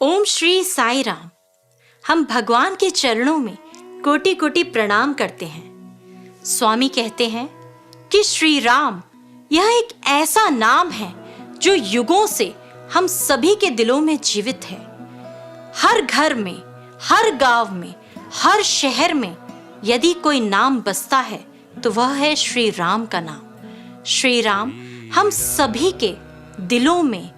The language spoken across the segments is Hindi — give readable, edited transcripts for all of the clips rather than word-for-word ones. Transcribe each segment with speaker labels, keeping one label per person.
Speaker 1: ओम श्री साई राम। हम भगवान के चरणों में कोटि कोटि प्रणाम करते हैं। स्वामी कहते हैं कि श्री राम यह एक ऐसा नाम है जो युगों से हम सभी के दिलों में जीवित है। हर घर में, हर गांव में, हर शहर में यदि कोई नाम बसता है तो वह है श्री राम का नाम। श्री राम हम सभी के दिलों में,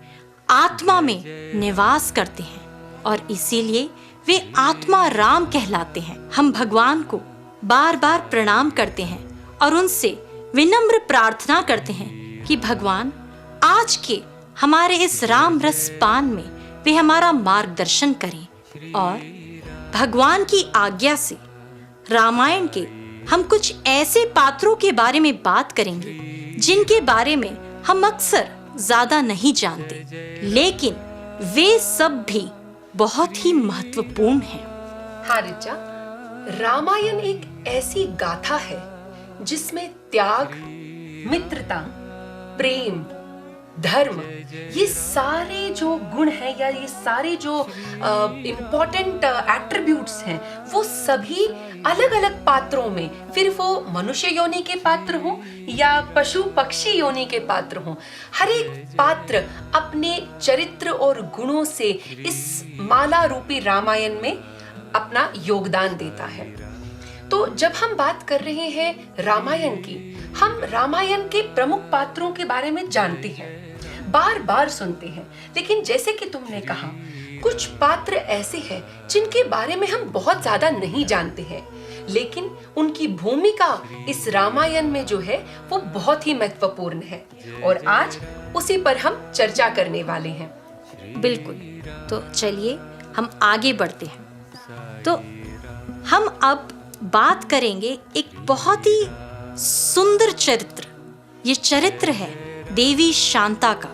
Speaker 1: आत्मा में निवास करते हैं और इसीलिए वे आत्मा राम कहलाते हैं। हम भगवान को बार बार प्रणाम करते हैं और उनसे विनम्र प्रार्थना करते हैं कि भगवान आज के हमारे इस राम रस पान में वे हमारा मार्गदर्शन करें। और भगवान की आज्ञा से रामायण के हम कुछ ऐसे पात्रों के बारे में बात करेंगे जिनके बारे में हम अक्सर ज्यादा नहीं जानते, लेकिन वे सब भी बहुत ही महत्वपूर्ण हैं।
Speaker 2: हाँ रिचा, रामायण एक ऐसी गाथा है जिसमें त्याग, मित्रता, प्रेम, धर्म, ये सारे जो गुण हैं या ये सारे जो इम्पोर्टेंट एट्रीब्यूट्स हैं वो सभी अलग अलग पात्रों में, फिर वो मनुष्य योनि के पात्र हो या पशु पक्षी योनि के पात्र हो, हर एक पात्र अपने चरित्र और गुणों से इस माला रूपी रामायण में अपना योगदान देता है। तो जब हम बात कर रहे हैं रामायण की, हम रामायण के प्रमुख पात्रों के बारे में जानते हैं, बार बार सुनते हैं, लेकिन जैसे कि तुमने कहा कुछ पात्र ऐसे हैं जिनके बारे में हम बहुत ज्यादा नहीं जानते हैं, लेकिन उनकी भूमिका इस रामायण में जो है वो बहुत ही महत्वपूर्ण है और आज उसी पर हम चर्चा करने वाले हैं।
Speaker 1: बिल्कुल, तो चलिए हम आगे बढ़ते हैं। तो हम अब बात करेंगे एक बहुत ही सुंदर चरित्र। ये चरित्र है देवी शांता का।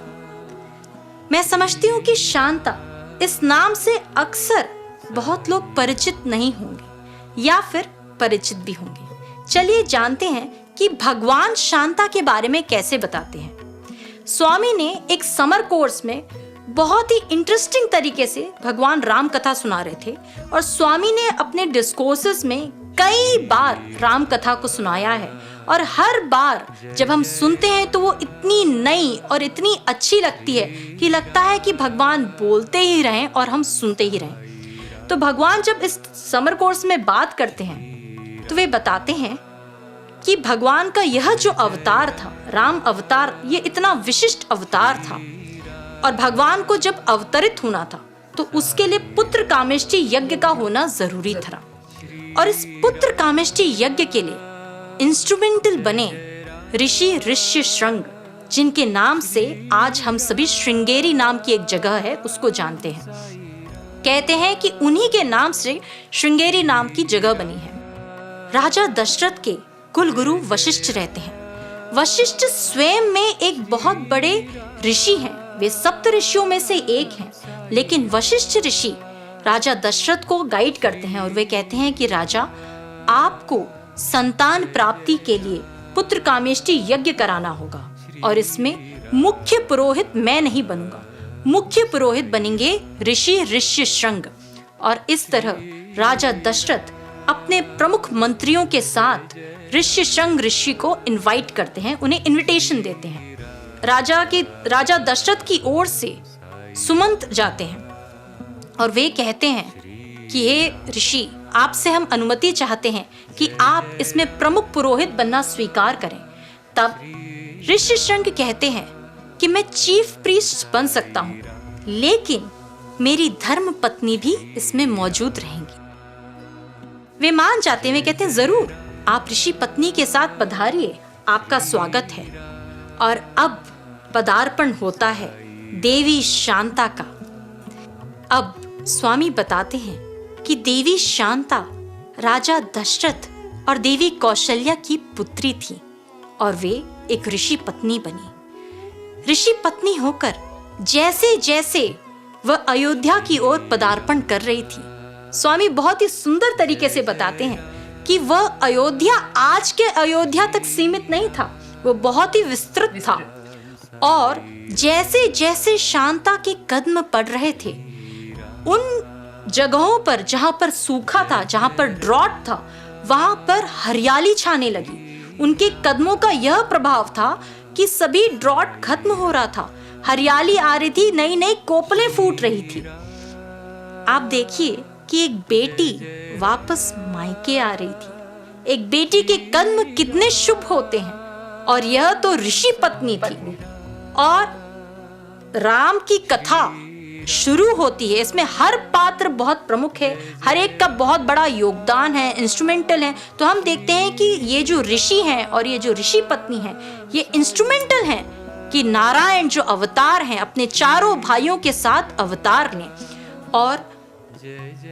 Speaker 1: मैं समझती हूँ कि शांता इस नाम से अक्सर बहुत लोग परिचित नहीं होंगे या फिर परिचित भी होंगे। चलिए जानते हैं कि भगवान शांता के बारे में कैसे बताते हैं। स्वामी ने एक समर कोर्स में बहुत ही इंटरेस्टिंग तरीके से भगवान राम कथा सुना रहे थे और स्वामी ने अपने डिस्कोर्सेस में कई बार राम कथा को सुनाया है और हर बार जब हम सुनते हैं तो वो इतनी नई और इतनी अच्छी लगती है कि लगता है कि भगवान बोलते ही रहें और हम सुनते ही रहें। तो भगवान जब इस समर कोर्स में बात करते हैं तो वे बताते हैं कि भगवान का यह जो अवतार था, राम अवतार, ये इतना विशिष्ट अवतार था और भगवान को जब अवतरित होना था तो उसके लिए पुत्र कामेष्टि यज्ञ का होना जरूरी था और इस पुत्र कामेष्टि यज्ञ के लिए इंस्ट्रूमेंटल बने ऋषि ऋष्यशृंग, जिनके नाम से आज हम सभी श्रृंगेरी नाम की एक जगह है उसको जानते हैं। कहते हैं कि उन्हीं के नाम से श्रृंगेरी नाम की जगह बनी है। राजा दशरथ के कुल गुरु वशिष्ठ रहते हैं। वशिष्ठ स्वयं में एक बहुत बड़े ऋषि हैं, वे सप्त ऋषियों में से एक हैं, लेकिन वशिष्ठ ऋषि राजा दशरथ को गाइड करते हैं और वे कहते हैं कि राजा, आपको संतान प्राप्ति के लिए पुत्र कामेष्टि यज्ञ कराना होगा और इसमें मुख्य पुरोहित मैं नहीं बनूंगा, मुख्य पुरोहित बनेंगे ऋषि ऋष्यशृंग। और इस तरह राजा दशरथ अपने प्रमुख मंत्रियों के साथ ऋष्यशृंग ऋषि को इनवाइट करते हैं, उन्हें इनविटेशन देते हैं। राजा दशरथ की ओर से सुमंत जाते हैं और वे कहते हैं कि हे ऋषि, आपसे हम अनुमति चाहते हैं कि आप इसमें प्रमुख पुरोहित बनना स्वीकार करें। तब ऋष्यशृंग कहते हैं कि मैं चीफ प्रीस्ट बन सकता हूँ, लेकिन मेरी धर्म पत्नी भी इसमें मौजूद रहेंगी। वे मान जाते हैं, कहते हैं जरूर आप ऋषि पत्नी के साथ पधारिए, आपका स्वागत है। और अब पदार्पण होता है देवी शांता का। अब स्वामी बताते हैं कि देवी शांता राजा दशरथ और देवी कौशल्या की पुत्री थी और वे एक ऋषि पत्नी बनी। ऋषि पत्नी होकर जैसे जैसे वह अयोध्या की ओर पदार्पण कर रही थी, स्वामी बहुत ही सुंदर तरीके से बताते हैं कि वह अयोध्या आज के अयोध्या तक सीमित नहीं था, वो बहुत ही विस्तृत था। और जैसे जैसे शांता के कदम पड़ रहे थे उन जगहों पर जहां पर सूखा था, जहां पर ड्रॉट था, वहां पर हरियाली छाने लगी। उनके कदमों का यह प्रभाव था कि सभी ड्रॉट खत्म हो रहा था, हरियाली आ रही थी, नई नई कोपलें फूट रही थी। आप देखिए कि एक बेटी वापस मायके आ रही थी। एक बेटी के कदम कितने शुभ होते हैं, और यह तो ऋषि पत्नी थी। और राम की कथा शुरू होती है, इसमें हर पात्र बहुत प्रमुख है, हर एक का बहुत बड़ा योगदान है, इंस्ट्रूमेंटल है। तो हम देखते हैं कि ये जो ऋषि हैं और ये जो ऋषि पत्नी हैं, ये इंस्ट्रूमेंटल हैं कि नारायण जो अवतार हैं अपने चारों भाइयों के साथ अवतार लें। और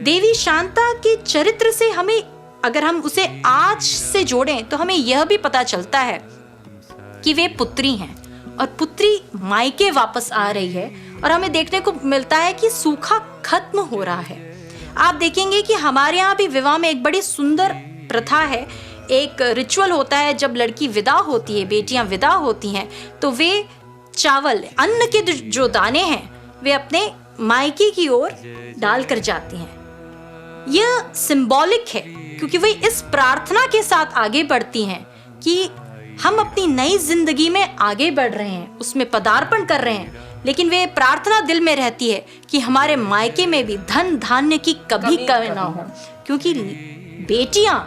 Speaker 1: देवी शांता के चरित्र से हमें, अगर हम उसे आज से जोड़ें, तो हमें यह भी पता चलता है कि वे पुत्री हैं और पुत्री मायके वापस आ रही है। और हमें देखने को मिलता है कि सूखा खत्म हो रहा है। आप देखेंगे कि हमारे यहाँ भी विवाह में एक बड़ी सुंदर प्रथा है, एक रिचुअल होता है। जब लड़की विदा होती है, बेटियां विदा होती हैं, तो वे चावल, अन्न के जो दाने हैं, वे अपने मायके की ओर डालकर जाती हैं। यह सिंबॉलिक है, क्योंकि वे इस प्रार्थना के साथ आगे बढ़ती हैं कि हम अपनी नई जिंदगी में आगे बढ़ रहे हैं, उसमें पदार्पण कर रहे हैं। लेकिन वे प्रार्थना दिल में रहती है कि हमारे मायके में भी धन धान्य की कभी कमी ना हो, क्योंकि बेटियां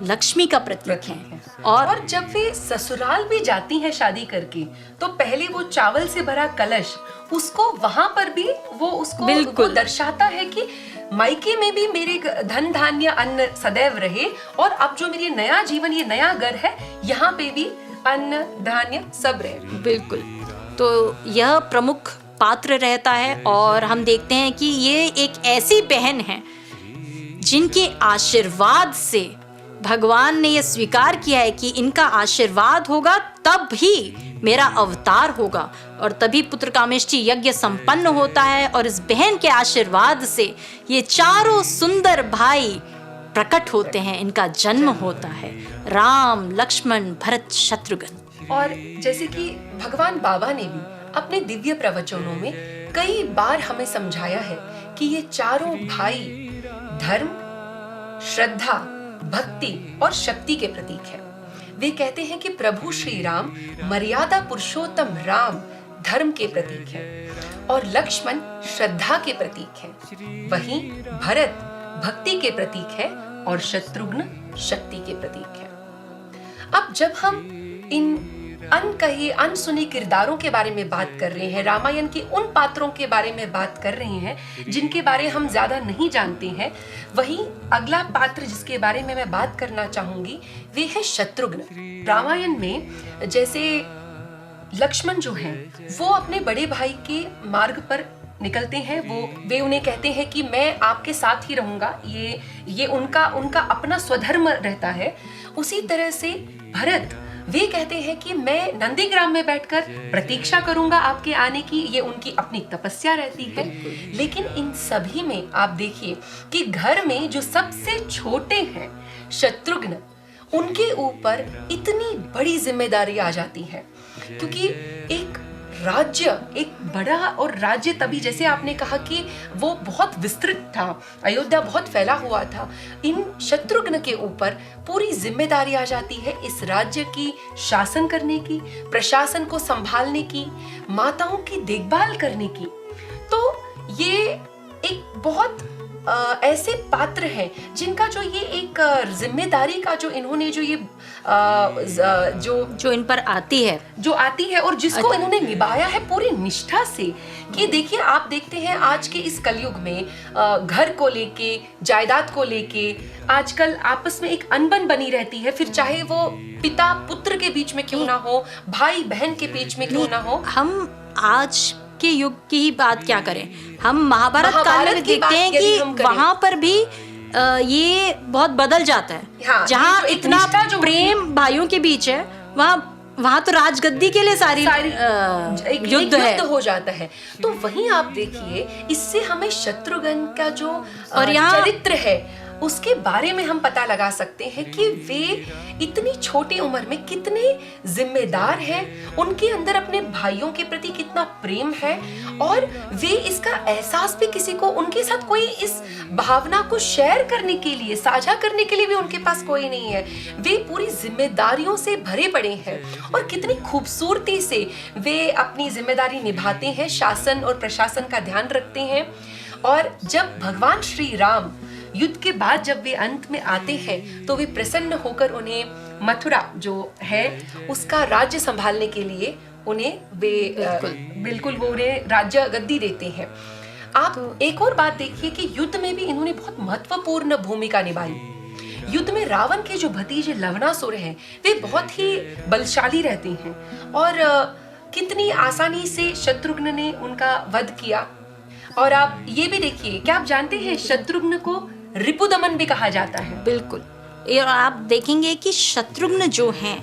Speaker 1: लक्ष्मी का प्रतीक हैं।
Speaker 2: और जब वे ससुराल भी जाती हैं शादी करके, तो पहले वो चावल से भरा कलश, उसको वहां पर भी वो उसको दर्शाता है कि मायके में भी मेरे धन धान्य अन्न सदैव रहे, और अब जो मेरी नया जीवन, ये नया घर है, यहाँ पे भी अन्न धान्य सब रहे।
Speaker 1: बिल्कुल। तो यह प्रमुख पात्र रहता है। और हम देखते हैं कि ये एक ऐसी बहन है जिनके आशीर्वाद से भगवान ने यह स्वीकार किया है कि इनका आशीर्वाद होगा तब ही मेरा अवतार होगा, और तभी पुत्र कामेष्टि यज्ञ संपन्न होता है। और इस बहन के आशीर्वाद से ये चारों सुंदर भाई प्रकट होते हैं, इनका जन्म होता है, राम, लक्ष्मण, भरत, शत्रुघ्न।
Speaker 2: और जैसे कि भगवान बाबा ने भी अपने दिव्य प्रवचनों में कई बार हमें समझाया है कि ये चारों भाई धर्म, श्रद्धा, भक्ति और शक्ति के प्रतीक हैं। वे कहते हैं कि प्रभु श्री राम मर्यादा पुरुषोत्तम राम धर्म के प्रतीक हैं, और लक्ष्मण श्रद्धा के प्रतीक हैं। वहीं भरत भक्ति के प्रतीक है, और शत्रुघ्न शक्ति के प्रतीक है। अब जब हम इन अनकहे अनसुने किरदारों के बारे में बात कर रहे हैं, रामायण के उन पात्रों के बारे में बात कर रहे हैं जिनके बारे हम ज्यादा नहीं जानते हैं, वहीं अगला पात्र जिसके बारे में मैं बात करना चाहूंगी वे है शत्रुघ्न। रामायण में जैसे लक्ष्मण जो हैं, वो अपने बड़े भाई के मार्ग पर निकलते हैं, वे उन्हें कहते हैं कि मैं आपके साथ ही रहूंगा, ये उनका अपना स्वधर्म रहता है। उसी तरह से भरत, वे कहते हैं कि मैं नंदीग्राम में बैठकर प्रतीक्षा करूंगा आपके आने की, ये उनकी अपनी तपस्या रहती है। लेकिन इन सभी में आप देखिए कि घर में जो सबसे छोटे हैं शत्रुघ्न, उनके ऊपर इतनी बड़ी जिम्मेदारी आ जाती है, क्योंकि एक राज्य, एक बड़ा और राज्य, तभी जैसे आपने कहा कि वो बहुत विस्तृत था, अयोध्या बहुत फैला हुआ था, इन शत्रुघ्न के ऊपर पूरी जिम्मेदारी आ जाती है इस राज्य की शासन करने की, प्रशासन को संभालने की, माताओं की देखभाल करने की। तो ये एक बहुत ऐसे पात्र हैं जिनका जो ये एक जिम्मेदारी का जो इन्होंने जो ये जो इन पर आती है और जिसको इन्होंने निभाया है पूरी निष्ठा से। कि देखिए, आप देखते हैं आज के इस कलयुग में घर को लेके, जायदाद को लेके आजकल आपस में एक अनबन बनी रहती है, फिर चाहे वो पिता पुत्र के बीच में क्यों ना हो, भाई बहन के बीच में क्यों ना हो।
Speaker 1: हम आज के युग की ही बात क्या करें, हम महाभारत काल में देखते हैं कि वहां पर भी ये बहुत बदल जाता है।
Speaker 2: हाँ,
Speaker 1: जहाँ इतना प्रेम भाइयों के बीच है, वहाँ तो राजगद्दी के लिए सारी युद्ध
Speaker 2: हो जाता है। तो वहीं आप देखिए, इससे हमें शत्रुघ्न का जो
Speaker 1: और यहाँ
Speaker 2: चरित्र है उसके बारे में हम पता लगा सकते हैं कि वे इतनी छोटी उम्र में कितने जिम्मेदार हैं, उनके अंदर अपने भाइयों के प्रति कितना प्रेम है, और वे इसका एहसास भी किसी को, उनके साथ कोई इस भावना को शेयर करने के लिए, साझा करने के लिए भी उनके पास कोई नहीं है। वे पूरी जिम्मेदारियों से भरे पड़े हैं और कितनी खूबसूरती से वे अपनी जिम्मेदारी निभाते हैं, शासन और प्रशासन का ध्यान रखते हैं। और जब भगवान श्री राम युद्ध के बाद जब वे अंत में आते हैं तो वे प्रसन्न होकर उन्हें मथुरा जो है उसका राज्य संभालने के लिए उन्हें वे बिल्कुल वो उन्हें राज्य गद्दी देते हैं। आप एक और बात देखिए कि युद्ध में भी इन्होंने बहुत महत्वपूर्ण भूमिका निभाई। युद्ध में रावण के जो भतीजे लवणासुर हैं वे बहुत ही बलशाली रहते हैं और कितनी आसानी से शत्रुघ्न ने उनका वध किया। और आप ये भी देखिए, क्या आप जानते हैं शत्रुघ्न को रिपुदमन भी कहा जाता है।
Speaker 1: बिल्कुल। और आप देखेंगे कि शत्रुघ्न जो हैं,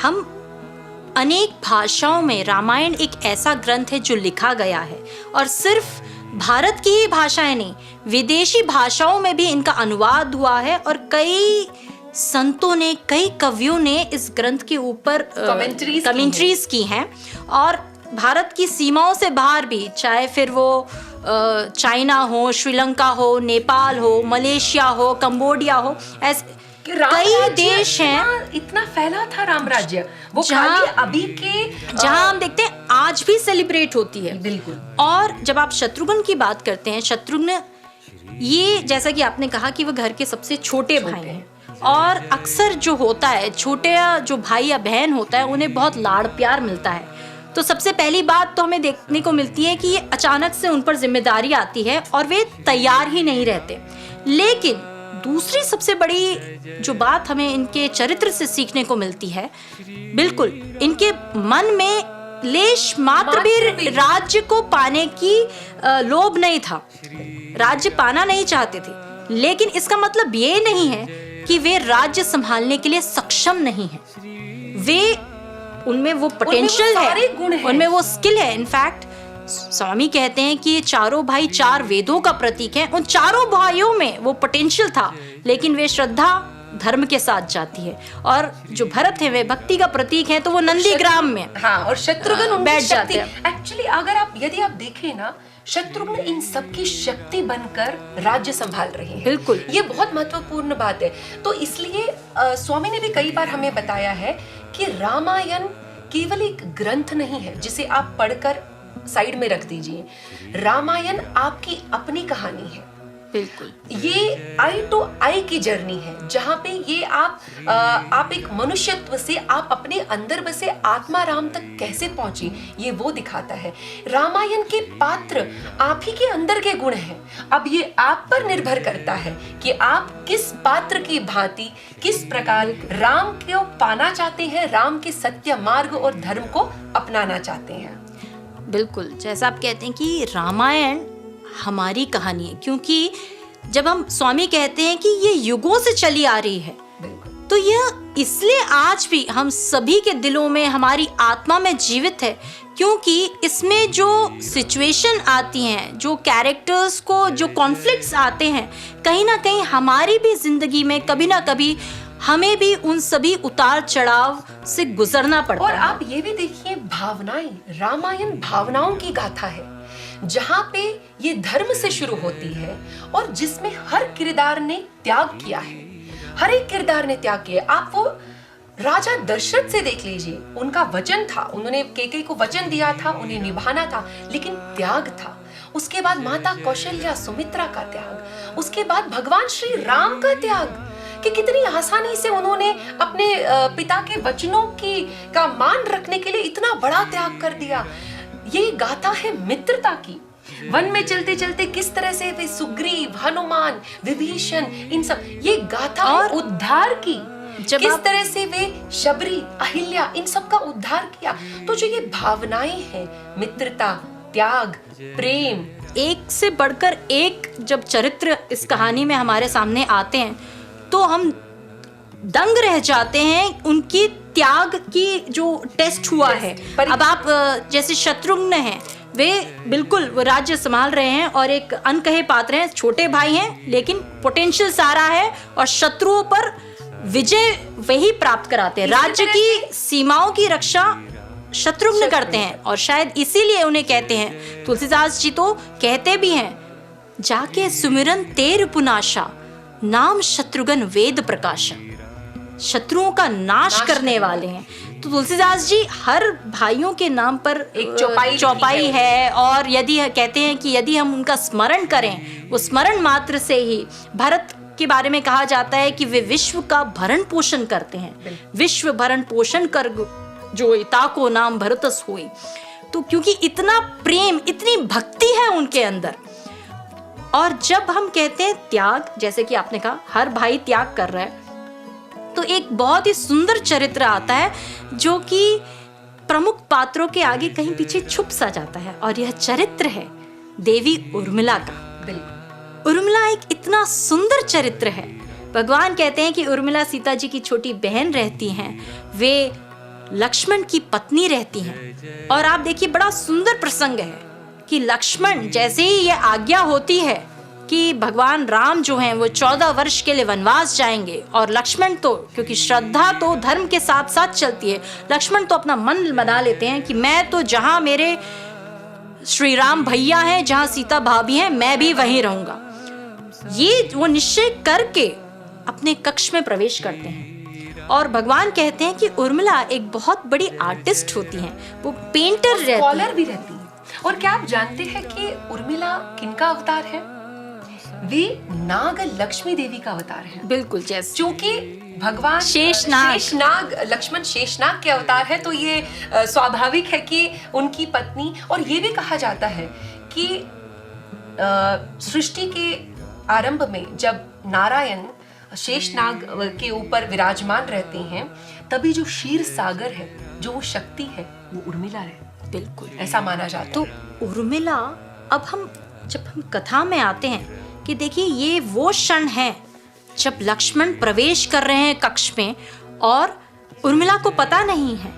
Speaker 1: हम अनेक भाषाओं में, रामायण एक ऐसा ग्रंथ है जो लिखा गया है और सिर्फ भारत की ही भाषाएं नहीं, विदेशी भाषाओं में भी इनका अनुवाद हुआ है और कई संतों ने, कई कवियों ने इस ग्रंथ के ऊपर कमेंट्रीज की हैं। और भारत की सीमाओं से बाहर भी, चाहे फिर वो चाइना हो, श्रीलंका हो, नेपाल हो, मलेशिया हो, कंबोडिया हो, ऐसे कई देश हैं।
Speaker 2: इतना फैला था राम राज्य, वो खाली अभी के
Speaker 1: जहां हम देखते हैं आज भी सेलिब्रेट होती है।
Speaker 2: बिल्कुल। और
Speaker 1: जब आप शत्रुघ्न की बात करते हैं, शत्रुघ्न ये जैसा कि आपने कहा कि वो घर के सबसे छोटे भाई हैं और अक्सर जो होता है, छोटे जो भाई या बहन होता है उन्हें बहुत लाड़ प्यार मिलता है। तो सबसे पहली बात तो हमें देखने को मिलती है कि ये अचानक से उन पर जिम्मेदारी आती है और वे तैयार ही नहीं रहते। लेकिन दूसरी सबसे बड़ी जो बात हमें इनके चरित्र से सीखने को मिलती है, बिल्कुल इनके मन में लेश मात्र भी राज्य को पाने की लोभ नहीं था, राज्य पाना नहीं चाहते थे। लेकिन इसका मतलब ये नहीं है कि वे राज्य संभालने के लिए सक्षम नहीं है। वे उनमें वो पोटेंशियल है, उनमें वो स्किल है। इनफैक्ट स्वामी कहते हैं कि ये चारों भाई 4 वेदों का प्रतीक हैं। उन चारों भाइयों में वो पोटेंशियल था, लेकिन वे श्रद्धा धर्म के साथ जाती है। और जो भरत है वे भक्ति का प्रतीक है, तो वो नंदीग्राम में
Speaker 2: और शत्रुघ्न
Speaker 1: बैठ जाते हैं।
Speaker 2: एक्चुअली यदि आप देखें ना, शत्रुघ्न इन सबकी शक्ति बनकर राज्य संभाल रहे हैं।
Speaker 1: बिल्कुल,
Speaker 2: ये बहुत महत्वपूर्ण बात है। तो इसलिए स्वामी ने भी कई बार हमें बताया है कि रामायण केवल एक ग्रंथ नहीं है जिसे आप पढ़कर साइड में रख दीजिए। रामायण आपकी अपनी कहानी है।
Speaker 1: बिल्कुल,
Speaker 2: ये आई टू आई की जर्नी है, जहाँ पे ये आप एक मनुष्यत्व से आप अपने अंदर बसे आत्मा राम तक कैसे पहुंची, ये वो दिखाता है। रामायण के पात्र आप ही के अंदर के गुण हैं। अब ये आप पर निर्भर करता है कि आप किस पात्र की भांति, किस प्रकार राम को पाना चाहते हैं, राम के सत्य मार्ग और धर्म को अपनाना चाहते हैं।
Speaker 1: बिल्कुल, जैसा आप कहते हैं कि रामायण हमारी कहानी है, क्योंकि जब हम स्वामी कहते हैं कि ये युगों से चली आ रही है, तो यह इसलिए आज भी हम सभी के दिलों में, हमारी आत्मा में जीवित है, क्योंकि इसमें जो सिचुएशन आती हैं, जो कैरेक्टर्स को जो कॉन्फ्लिक्ट्स आते हैं, कहीं ना कहीं हमारी भी जिंदगी में कभी ना कभी हमें भी उन सभी उतार चढ़ाव से गुजरना पड़ता है।
Speaker 2: और आप ये भी देखिए, भावनाएं, रामायण भावनाओं की गाथा है, जहाँ पे ये धर्म से शुरू होती है और जिसमें हर किरदार ने त्याग किया है। हर एक किरदार ने त्याग किया। आप वो राजा दशरथ से देख लीजिए, उनका वचन था, उन्होंने कैकेयी को वचन दिया था, उन्हें निभाना था, लेकिन त्याग था। उसके बाद माता कौशल्या सुमित्रा का त्याग, उसके बाद भगवान श्री राम का त्याग, कि कितनी आसानी से उन्होंने अपने पिता के वचनों का मान रखने के लिए इतना बड़ा त्याग कर दिया। ये गाथा है मित्रता की। वन में चलते चलते किस तरह से वे सुग्रीव, हनुमान, विभीषण, इन सब, ये गाथा और उद्धार की। किस तरह से वे शबरी, अहिल्या, इन सब का उद्धार किया। तो जो ये भावनाएं हैं, मित्रता, त्याग, प्रेम,
Speaker 1: एक से बढ़कर एक जब चरित्र इस कहानी में हमारे सामने आते हैं तो हम दंग रह जाते हैं उनकी त्याग की जो टेस्ट हुआ है। अब आप जैसे शत्रुघ्न हैं, वे बिल्कुल वो राज्य संभाल रहे हैं और एक अनकहे पात्र हैं, छोटे भाई हैं, लेकिन पोटेंशियल सारा है और शत्रुओं पर विजय वही प्राप्त कराते हैं। राज्य की सीमाओं की रक्षा शत्रुघ्न करते हैं और शायद इसीलिए उन्हें कहते हैं, तुलसीदास जी तो कहते भी हैं, जाके सुमिरन तेर पुनाशा नाम शत्रुघ्न वेद प्रकाशा। शत्रुओं का नाश करने वाले हैं। तो तुलसीदास जी हर भाइयों के नाम पर
Speaker 2: एक
Speaker 1: चौपाई है और यदि कहते हैं कि यदि हम उनका स्मरण करें, वो स्मरण मात्र से ही, भरत के बारे में कहा जाता है कि वे विश्व का भरण पोषण करते हैं। विश्व भरण पोषण कर जो ताको नाम भरतस होई। तो क्योंकि इतना प्रेम, इतनी भक्ति है उनके अंदर। और जब हम कहते हैं त्याग, जैसे कि आपने कहा हर भाई त्याग कर रहा है, तो एक बहुत ही सुंदर चरित्र आता है जो कि प्रमुख पात्रों के आगे कहीं पीछे छुप सा जाता है, और यह चरित्र है देवी उर्मिला का। उर्मिला एक इतना सुंदर चरित्र है। भगवान कहते हैं कि उर्मिला सीता जी की छोटी बहन रहती हैं, वे लक्ष्मण की पत्नी रहती हैं। और आप देखिए बड़ा सुंदर प्रसंग है कि लक्ष्मण जैसे ही ये आज्ञा होती है कि भगवान राम जो हैं वो 14 वर्ष के लिए वनवास जाएंगे, और लक्ष्मण तो क्योंकि श्रद्धा तो धर्म के साथ साथ चलती है, लक्ष्मण तो अपना मन बना लेते हैं कि मैं तो जहां मेरे श्री राम भैया हैं, जहां सीता भाभी हैं, मैं भी वहीं रहूंगा। ये वो निश्चय करके अपने कक्ष में प्रवेश करते हैं। और भगवान कहते हैं कि उर्मिला एक बहुत बड़ी आर्टिस्ट होती हैं, वो पेंटर रहती
Speaker 2: स्कॉलर भी रहती है। और क्या आप जानते हैं कि उर्मिला किनका अवतार है? वे नाग लक्ष्मी देवी का अवतार है।
Speaker 1: बिल्कुल, जैसे
Speaker 2: क्योंकि भगवान शेषनाग लक्ष्मण शेषनाग के अवतार है, तो ये स्वाभाविक है कि उनकी पत्नी। और ये भी कहा जाता है कि सृष्टि के आरंभ में जब नारायण शेषनाग के ऊपर विराजमान रहते हैं, तभी जो क्षीर सागर है, जो वो शक्ति है, वो उर्मिला है।
Speaker 1: बिल्कुल
Speaker 2: ऐसा माना जाता है।
Speaker 1: तो उर्मिला, अब जब हम कथा में आते हैं कि देखिए ये वो क्षण है जब लक्ष्मण प्रवेश कर रहे हैं कक्ष में, और उर्मिला को पता नहीं है,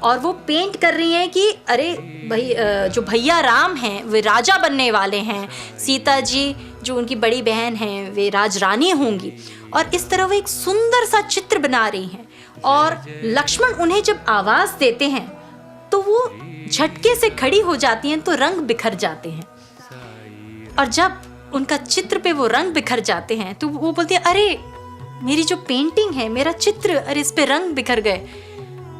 Speaker 1: और वो पेंट कर रही हैं कि अरे भाई जो भैया राम हैं वे राजा बनने वाले हैं, सीता जी जो उनकी बड़ी बहन हैं वे राजरानी होंगी, और इस तरह वो एक सुंदर सा चित्र बना रही हैं। और लक्ष्मण उन्हें जब आवाज देते हैं तो वो झटके से खड़ी हो जाती हैं, तो रंग बिखर जाते हैं। और जब उनका चित्र पे वो रंग बिखर जाते हैं तो वो बोलती है, अरे मेरी जो पेंटिंग है, मेरा चित्र, अरे इस पे रंग बिखर गए।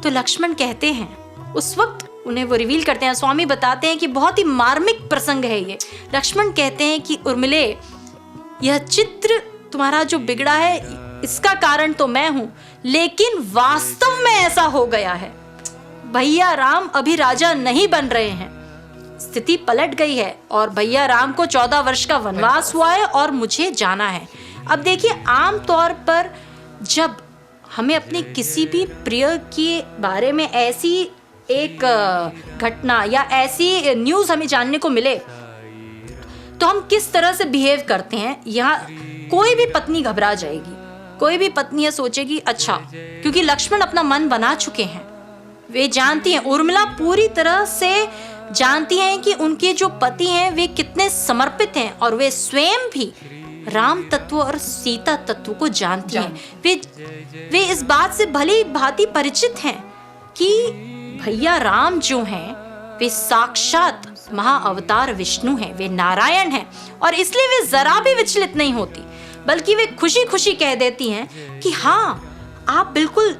Speaker 1: तो लक्ष्मण कहते हैं, उस वक्त उन्हें वो रिवील करते हैं, स्वामी बताते हैं कि बहुत ही मार्मिक प्रसंग है ये। लक्ष्मण कहते हैं कि उर्मिले, यह चित्र तुम्हारा जो बिगड़ा है इसका कारण तो मैं हूं, लेकिन वास्तव में ऐसा हो गया है, भैया राम अभी राजा नहीं बन रहे हैं, स्थिति पलट गई है और भैया राम को 14 वर्ष का वनवास हुआ है और मुझे जाना है। अब देखिए, आम तौर पर जब हमें अपने किसी भी प्रिय के बारे में ऐसी एक घटना या ऐसी न्यूज़ हमें जानने को मिले तो हम किस तरह से बिहेव करते हैं। यहाँ कोई भी पत्नी घबरा जाएगी, कोई भी पत्नी ये सोचेगी अच्छा, क्योंकि लक्ष्मण अपना मन बना चुके हैं, वे जानती हैं, उर्मिला पूरी तरह से जानती हैं कि उनके जो पति हैं वे कितने समर्पित हैं, और वे स्वयं भी राम तत्व और सीता तत्व को जानती हैं। वे इस बात से भली भांति परिचित हैं कि भैया राम जो हैं वे साक्षात महाअवतार विष्णु हैं, वे नारायण हैं, और इसलिए वे जरा भी विचलित नहीं होती, बल्कि वे खुशी खुशी कह देती हैं कि हाँ आप बिल्कुल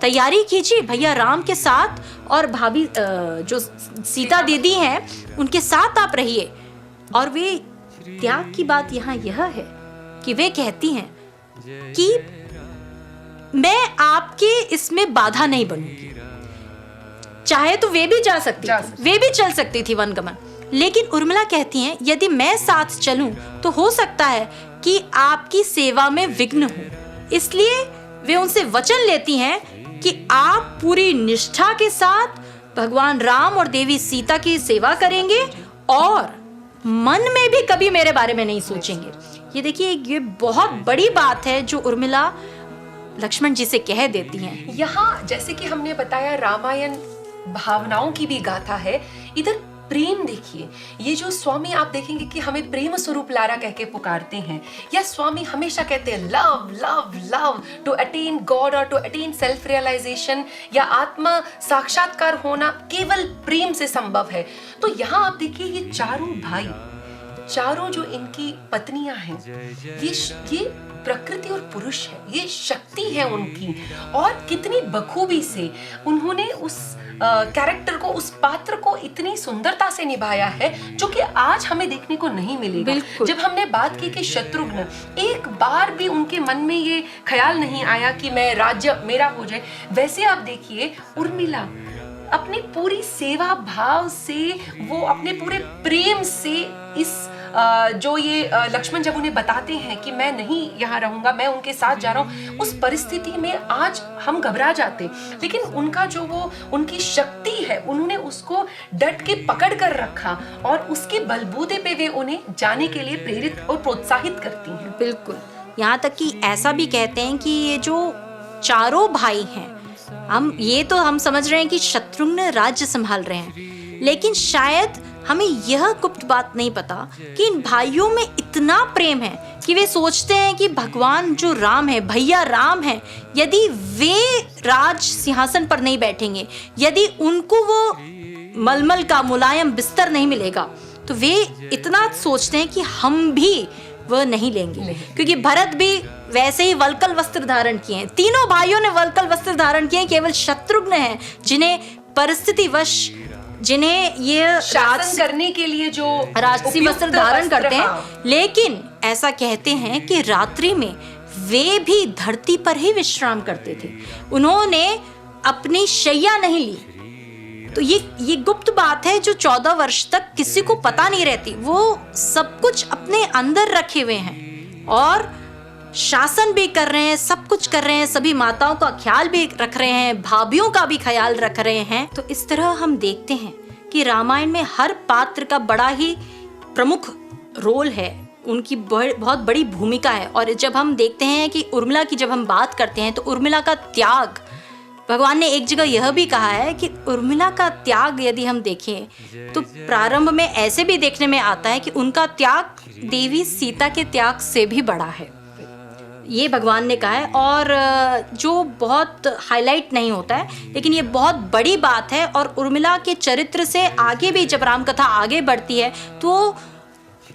Speaker 1: तैयारी कीजिए भैया राम के साथ, और भाभी जो सीता दीदी हैं उनके साथ आप रहिए। और वे त्याग की बात यहाँ यह है कि वे कहती हैं कि मैं आपके इसमें बाधा नहीं बनूंगी। चाहे तो वे भी जा सकती थी, वे भी चल सकती थी वनगमन, लेकिन उर्मिला कहती हैं यदि मैं साथ चलूं तो हो सकता है कि आपकी सेवा में विघ्न हो। इसलिए वे उनसे वचन लेती हैं कि आप पूरी निष्ठा के साथ भगवान राम और देवी सीता की सेवा करेंगे और मन में भी कभी मेरे बारे में नहीं सोचेंगे। ये देखिए, ये बहुत बड़ी बात है जो उर्मिला लक्ष्मण जी से कह देती हैं।
Speaker 2: यहाँ जैसे कि हमने बताया रामायण भावनाओं की भी गाथा है, इधर प्रेम देखिए, ये जो स्वामी आप देखेंगे कि हमें प्रेम स्वरूप लारा कह के पुकारते हैं, या स्वामी हमेशा कहते हैं love love love to attain God और टू अटेन सेल्फ रियलाइजेशन, या आत्मा साक्षात्कार होना केवल प्रेम से संभव है। तो यहाँ आप देखिए ये चारों भाई, चारों जो इनकी पत्नियां हैं, ये प्रकृति और पुरुष है, ये शक्ति है उनकी, और कितनी बखूबी से उन्होंने उस कैरेक्टर को, उस पात्र को इतनी सुंदरता से निभाया है जो कि आज हमें देखने को नहीं मिलेगा। जब हमने बात की कि शत्रुघ्न, एक बार भी उनके मन में ये ख्याल नहीं आया कि मैं राज्य मेरा हो जाए। वैसे आप देखिए उर्मिला अपनी पूरी सेवा भाव से, वो अपने पूरे प्रेम से इस जो ये लक्ष्मण जब उन्हें बताते हैं कि मैं नहीं यहाँ रहूंगा, मैं उनके साथ जा रहा हूँ, उस परिस्थिति में आज हम घबरा जाते, लेकिन उनका जो वो उनकी शक्ति है, उन्होंने उसको डट के पकड़ कर रखा और उसके बलबूते पे वे उन्हें जाने के लिए प्रेरित और प्रोत्साहित करती हैं।
Speaker 1: बिल्कुल, यहाँ तक कि ऐसा भी कहते हैं कि ये जो चारों भाई हैं, हम समझ रहे हैं कि शत्रुघ्न राज्य संभाल रहे हैं, लेकिन शायद हमें यह गुप्त बात नहीं पता कि इन भाइयों में इतना प्रेम है कि वे सोचते हैं कि भगवान जो राम है, भैया राम है, यदि वे राज सिंहासन पर नहीं बैठेंगे, यदि उनको वो मलमल का मुलायम बिस्तर नहीं मिलेगा, तो वे इतना सोचते हैं कि हम भी वह नहीं लेंगे। क्योंकि भरत भी वैसे ही वल्कल वस्त्र धारण किए हैं, तीनों भाइयों ने वल्कल वस्त्र धारण किए हैं, केवल शत्रुघ्न है जिन्हें परिस्थितिवश, जिन्हें ये
Speaker 2: शासन करने के लिए जो
Speaker 1: राजसी वस्त्र धारण करते हैं। लेकिन ऐसा कहते हैं कि रात्रि में वे भी धरती पर ही विश्राम करते थे, उन्होंने अपनी शैया नहीं ली। तो ये गुप्त बात है जो 14 वर्ष तक किसी को पता नहीं रहती। वो सब कुछ अपने अंदर रखे हुए हैं और शासन भी कर रहे हैं, सब कुछ कर रहे हैं, सभी माताओं का ख्याल भी रख रहे हैं, भाभियों का भी ख्याल रख रहे हैं। तो इस तरह हम देखते हैं कि रामायण में हर पात्र का बड़ा ही प्रमुख रोल है, उनकी बहुत बड़ी भूमिका है। और जब हम देखते हैं कि उर्मिला की जब हम बात करते हैं तो उर्मिला का त्याग, भगवान ने एक जगह यह भी कहा है कि उर्मिला का त्याग यदि हम देखें तो प्रारंभ में ऐसे भी देखने में आता है कि उनका त्याग देवी सीता के त्याग से भी बड़ा है, ये भगवान ने कहा है। और जो बहुत हाईलाइट नहीं होता है, लेकिन ये बहुत बड़ी बात है। और उर्मिला के चरित्र से आगे भी जब राम कथा आगे बढ़ती है तो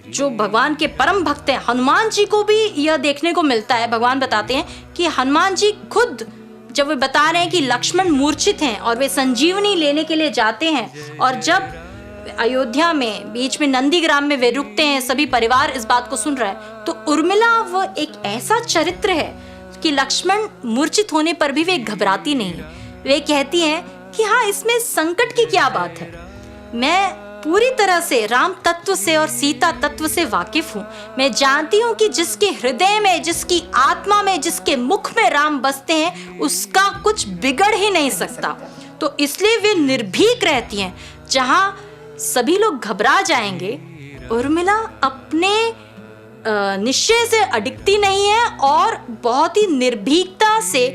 Speaker 1: जो भगवान के परम भक्त हैं, हनुमान जी को भी यह देखने को मिलता है। भगवान बताते हैं कि हनुमान जी खुद जब वे बता रहे हैं कि लक्ष्मण मूर्छित हैं और वे संजीवनी लेने के लिए जाते हैं, और जब अयोध्या में बीच में नंदीग्राम में वे रुकते हैं, सभी परिवार इस बात को सुन रहा है, तो उर्मिला वो एक ऐसा चरित्र है कि लक्ष्मण मूर्छित होने पर भी वे घबराती नहीं। वे कहती हैं कि हाँ, इसमें संकट की क्या बात है, मैं पूरी तरह से राम तत्व से और सीता तत्व से वाकिफ हूँ। मैं जानती हूँ कि जिसके हृदय में, जिसकी आत्मा में, जिसके मुख में राम बसते हैं, उसका कुछ बिगड़ ही नहीं सकता। तो इसलिए वे निर्भीक रहती हैं। जहाँ सभी लोग घबरा जाएंगे, उर्मिला अपने निश्चय से अडिगती नहीं है और बहुत ही निर्भीकता से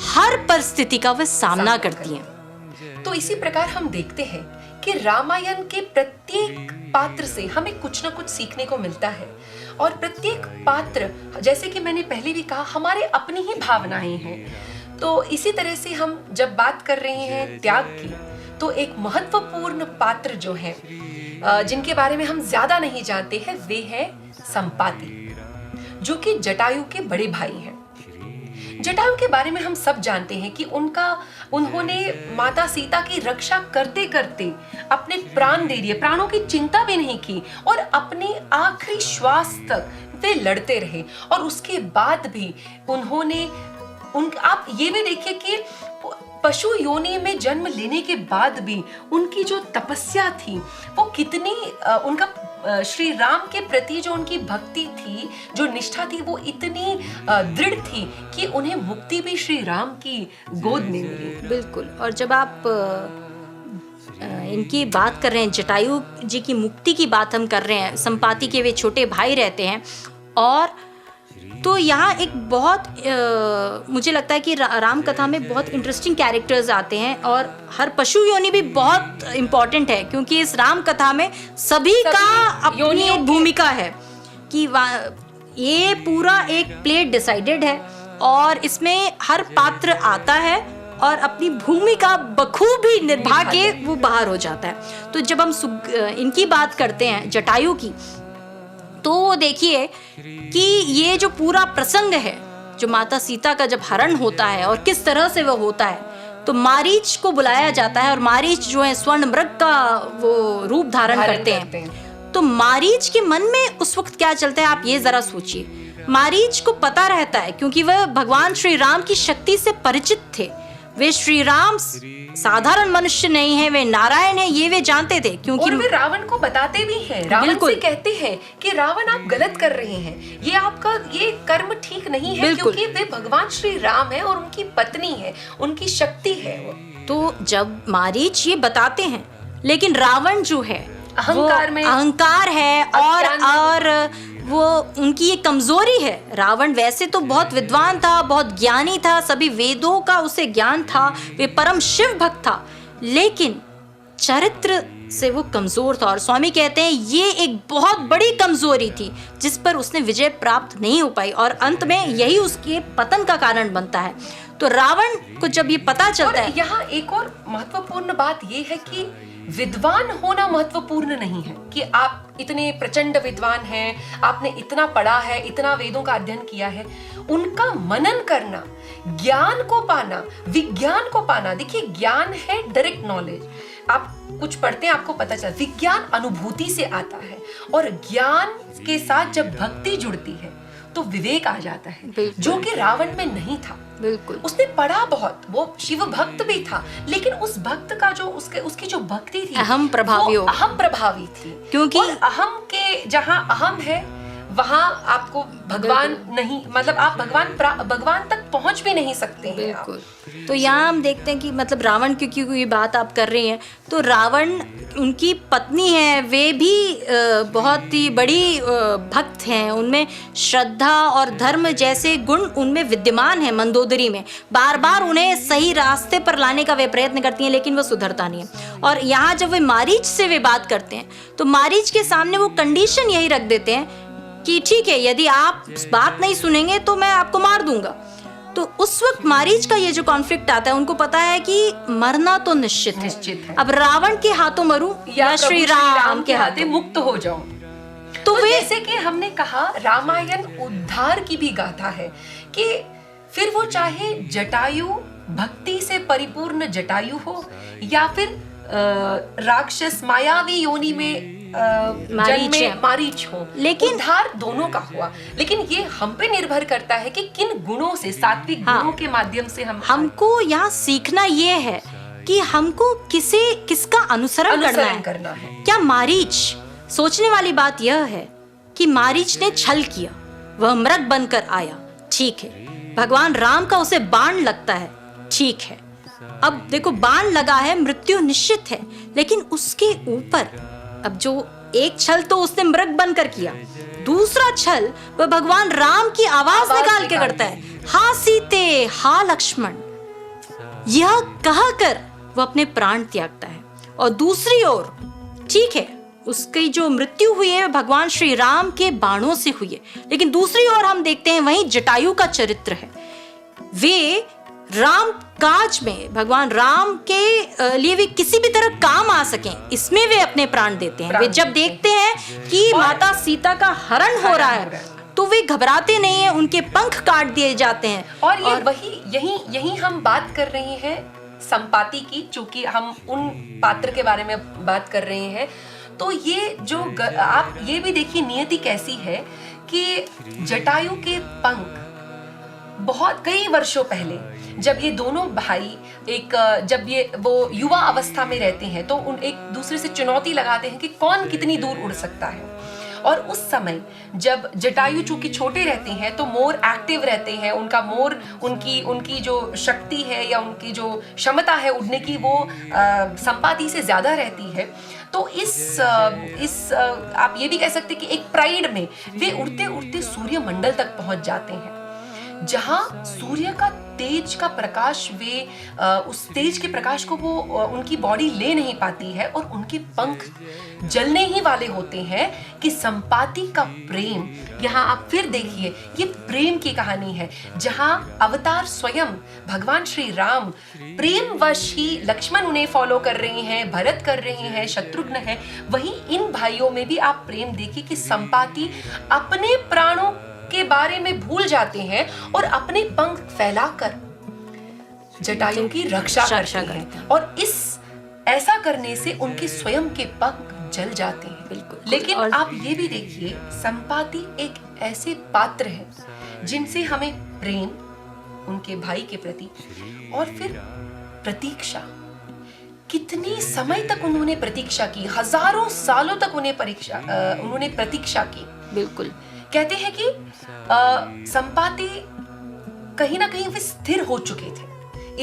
Speaker 1: हर परिस्थिति का वह सामना करती है।
Speaker 2: तो इसी प्रकार हम देखते हैं कि रामायण के प्रत्येक पात्र से हमें कुछ ना कुछ सीखने को मिलता है, और प्रत्येक पात्र, जैसे कि मैंने पहले भी कहा, हमारे अपनी ही भावनाएं हैं। तो इसी तरह से हम जब बात कर रहे हैं त्याग की, तो एक महत्वपूर्ण पात्र जो है, जिनके बारे में हम ज्यादा नहीं जानते हैं, वे हैं संपाति, जो कि जटायु के बड़े भाई हैं। जटायु के बारे में हम सब जानते हैं कि उन्होंने माता सीता की रक्षा करते करते अपने प्राण दे दिए, प्राणों की चिंता भी नहीं की, और अपने आखिरी श्वास तक वे लड़ते रहे। और उसके बाद भी आप ये भी देखिए कि पशु योनि में जन्म लेने के बाद भी उनकी जो तपस्या थी, वो कितनी उनका श्री राम के प्रति जो उनकी भक्ति थी, जो निष्ठा थी, वो इतनी दृढ़ थी कि उन्हें मुक्ति भी श्री राम की गोद में मिली।
Speaker 1: बिल्कुल। और जब आप इनकी बात कर रहे हैं, जटायु जी की मुक्ति की बात हम कर रहे हैं, संपाति के वे छोटे भाई रहते हैं, और तो यहाँ एक बहुत मुझे लगता है कि राम कथा में बहुत इंटरेस्टिंग कैरेक्टर्स आते हैं, और हर पशु योनि भी बहुत इम्पॉर्टेंट है, क्योंकि इस राम कथा में सभी का अपनी एक भूमिका है कि ये पूरा एक प्लेट डिसाइडेड है और इसमें हर पात्र आता है और अपनी भूमिका बखूबी निभा के वो बाहर हो जाता है। तो जब हम इनकी बात करते हैं, जटायु की, तो देखिए कि ये जो पूरा प्रसंग है, जो माता सीता का जब हरण होता है और किस तरह से वो होता है, तो मारीच को बुलाया जाता है और मारीच जो है स्वर्ण मृग का वो रूप धारण करते हैं। तो मारीच के मन में उस वक्त क्या चलता है, आप ये जरा सोचिए। मारीच को पता रहता है, क्योंकि वह भगवान श्री राम की शक्ति से परिचित थे। वे श्री राम साधारण मनुष्य नहीं है, वे नारायण है, ये वे जानते थे। क्योंकि
Speaker 2: और वे रावण को बताते भी हैं, रावण से कहते हैं कि रावण आप गलत कर रहे हैं, ये आपका ये कर्म ठीक नहीं है, क्योंकि वे भगवान श्री राम है और उनकी पत्नी है, उनकी शक्ति है वो।
Speaker 1: तो जब मारीच ये बताते हैं, लेकिन रावण जो है अहंकार है और वो उनकी ये कमजोरी है। रावण वैसे तो बहुत विद्वान था, बहुत ज्ञानी था, सभी वेदों का उसे ज्ञान था, वे परम शिव भक्त था, लेकिन चरित्र से वो कमजोर था। और स्वामी कहते हैं ये एक बहुत बड़ी कमजोरी थी जिस पर उसने विजय प्राप्त नहीं हो पाई, और अंत में यही उसके पतन का कारण बनता है। तो रावण को जब ये पता चलता है,
Speaker 2: यहाँ एक और महत्वपूर्ण बात ये है कि विद्वान होना महत्वपूर्ण नहीं है कि आप इतने प्रचंड विद्वान हैं, आपने इतना पढ़ा है, इतना वेदों का अध्ययन किया है। उनका मनन करना, ज्ञान को पाना, विज्ञान को पाना। देखिए, ज्ञान है डायरेक्ट नॉलेज, आप कुछ पढ़ते हैं आपको पता चलता। विज्ञान अनुभूति से आता है, और ज्ञान के साथ जब भक्ति जुड़ती है तो विवेक आ जाता है, जो कि रावण में नहीं था।
Speaker 1: बिल्कुल,
Speaker 2: उसने पढ़ा बहुत, वो शिव भक्त भी था, लेकिन उस भक्त का जो उसकी जो भक्ति थी,
Speaker 1: अहम प्रभावी
Speaker 2: थी,
Speaker 1: क्योंकि
Speaker 2: अहम के जहाँ अहम है वहाँ आपको भगवान नहीं, मतलब आप भगवान तक पहुँच भी नहीं सकते हैं।
Speaker 1: बिल्कुल। तो यहाँ हम देखते हैं कि मतलब रावण, क्योंकि ये बात आप कर रही हैं, तो रावण उनकी पत्नी है, वे भी बहुत ही बड़ी भक्त हैं, उनमें श्रद्धा और धर्म जैसे गुण उनमें विद्यमान है। मंदोदरी में बार बार उन्हें सही रास्ते पर लाने का वे प्रयत्न करती हैं, लेकिन वो सुधरता नहीं है। और यहाँ जब वे मारीच से वे बात करते हैं, तो मारीच के सामने वो कंडीशन यही रख देते हैं कि ठीक है, यदि आप बात नहीं सुनेंगे तो मैं आपको मार दूंगा। तो उस वक्त मारीच का ये जो कॉन्फ्लिक्ट आता है, उनको पता है कि मरना तो निश्चित है। अब रावण के हाथों मरूं या श्री राम के हाथों
Speaker 2: मुक्त हो जाऊं। तो जैसे कि हमने कहा, रामायण उद्धार की भी गाथा है कि फिर वो चाहे जटायु, भक्ति से परिपूर्ण जटायु हो, या फिर राक्षस मायावी योनि में मारीच हो, लेकिन उद्धार दोनों का हुआ। लेकिन ये हम पे निर्भर करता है कि किन गुणों से, सात्विक गुणों के माध्यम से
Speaker 1: हमको यहाँ सीखना ये है कि हमको किसका अनुसरण करना है। क्या मारीच, सोचने वाली बात यह है कि मारीच ने छल किया, वह मृग बनकर आया, ठीक है। भगवान राम का उसे बाण लगता है, ठीक है। अब देखो, बाण लगा है, मृत्यु निश्चित है, लेकिन उसके ऊपर अब जो एक छल तो उसने मृग बनकर किया, दूसरा छल वह भगवान राम की आवाज निकाल के करता है, हा सीते, हा लक्ष्मण, यह कहकर वह अपने प्राण त्यागता है। और दूसरी ओर, ठीक है, उसकी जो मृत्यु हुई है भगवान श्री राम के बाणों से हुई है, लेकिन दूसरी ओर हम देखते हैं वहीं जटायु का चरित्र है। वे राम काज में, भगवान राम के लिए वे किसी भी तरह काम आ सकें, इसमें वे अपने प्राण देते हैं। वे जब देखते हैं कि माता सीता का हरण हो रहा है, तो वे घबराते नहीं हैं, उनके पंख काट दिए जाते हैं।
Speaker 2: और यही हम बात कर रहे हैं संपाति की, चूंकि हम उन पात्र के बारे में बात कर रहे हैं। तो ये जो आप ये भी देखिए, नियति कैसी है कि जटायु के पंख बहुत कई वर्षों पहले, जब ये दोनों भाई जब वो युवा अवस्था में रहते हैं, तो उन एक दूसरे से चुनौती लगाते हैं कि कौन कितनी दूर उड़ सकता है। और उस समय जब जटायु चूंकि छोटे रहते हैं तो मोर एक्टिव रहते हैं, उनकी जो शक्ति है या उनकी जो क्षमता है उड़ने की वो संपाति से ज्यादा रहती है। तो इस आप ये भी कह सकते हैं कि एक प्राइड में वे उड़ते उड़ते सूर्य मंडल तक पहुंच जाते हैं, जहां सूर्य का तेज का प्रकाश उस तेज के प्रकाश को वो उनकी बॉडी ले नहीं पाती है और उनके पंख जलने ही वाले होते हैं कि संपाति का प्रेम। यहाँ आप फिर देखिए, ये प्रेम की कहानी है, जहां अवतार स्वयं भगवान श्री राम प्रेमवश ही, लक्ष्मण उन्हें फॉलो कर रहे हैं, भरत कर रहे हैं, शत्रुघ्न है, वहीं इन भाइयों में भी आप प्रेम देखिए कि संपाति अपने प्राणों के बारे में भूल जाते हैं और अपने पंख फैलाकर जटायु की रक्षा करते हैं और ऐसा करने से उनके स्वयं के पंख जल जाते हैं।
Speaker 1: बिल्कुल।
Speaker 2: लेकिन आप ये भी देखिए, संपाति एक ऐसे पात्र है जिनसे हमें प्रेम उनके भाई के प्रति और फिर प्रतीक्षा, कितनी समय तक उन्होंने प्रतीक्षा की, हजारों सालों तक उन्होंने प्रतीक्षा की।
Speaker 1: बिल्कुल।
Speaker 2: कहते हैं कि संपाति कहीं ना कहीं वे स्थिर हो चुके थे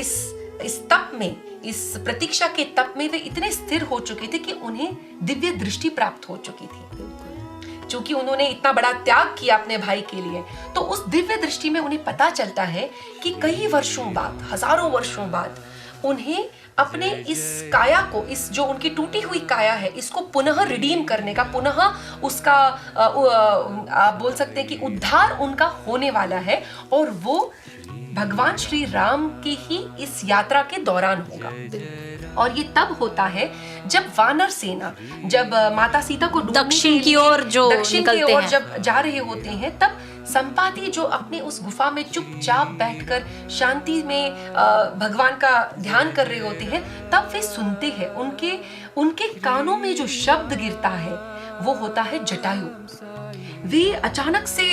Speaker 2: इस तप में, इस प्रतीक्षा के तप में वे इतने स्थिर हो चुके थे कि उन्हें दिव्य दृष्टि प्राप्त हो चुकी थी। क्योंकि उन्होंने इतना बड़ा त्याग किया अपने भाई के लिए, तो उस दिव्य दृष्टि में उन्हें पता चलता है कि कई वर्षों बाद, हजारों वर्षों बाद उन्हें अपने इस काया को, इस जो उनकी टूटी हुई काया है, इसको पुनः रिडीम करने का, पुनः उसका आप बोल सकते हैं कि उद्धार उनका होने वाला है और वो भगवान श्री राम की ही इस यात्रा के दौरान होगा। और ये तब होता है जब वानर सेना, जब माता सीता को
Speaker 1: दक्षिण की ओर
Speaker 2: जब जा रहे होते हैं, तब संपाति जो अपने उस गुफा में चुपचाप बैठकर शांति में भगवान का ध्यान कर रहे होते हैं, तब वे सुनते हैं, उनके कानों में जो शब्द गिरता है वो होता है जटायु। वे अचानक से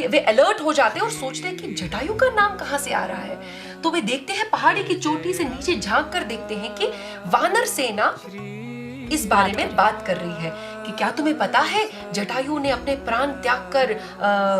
Speaker 2: वे अलर्ट हो जाते हैं और सोचते हैं कि जटायु का नाम कहाँ से आ रहा है। तो वे देखते हैं, पहाड़ी की चोटी से नीचे झांक कर देखते हैं कि वानर सेना इस बारे में बात कर रही है कि क्या तुम्हें पता है, जटायु ने अपने प्राण त्याग कर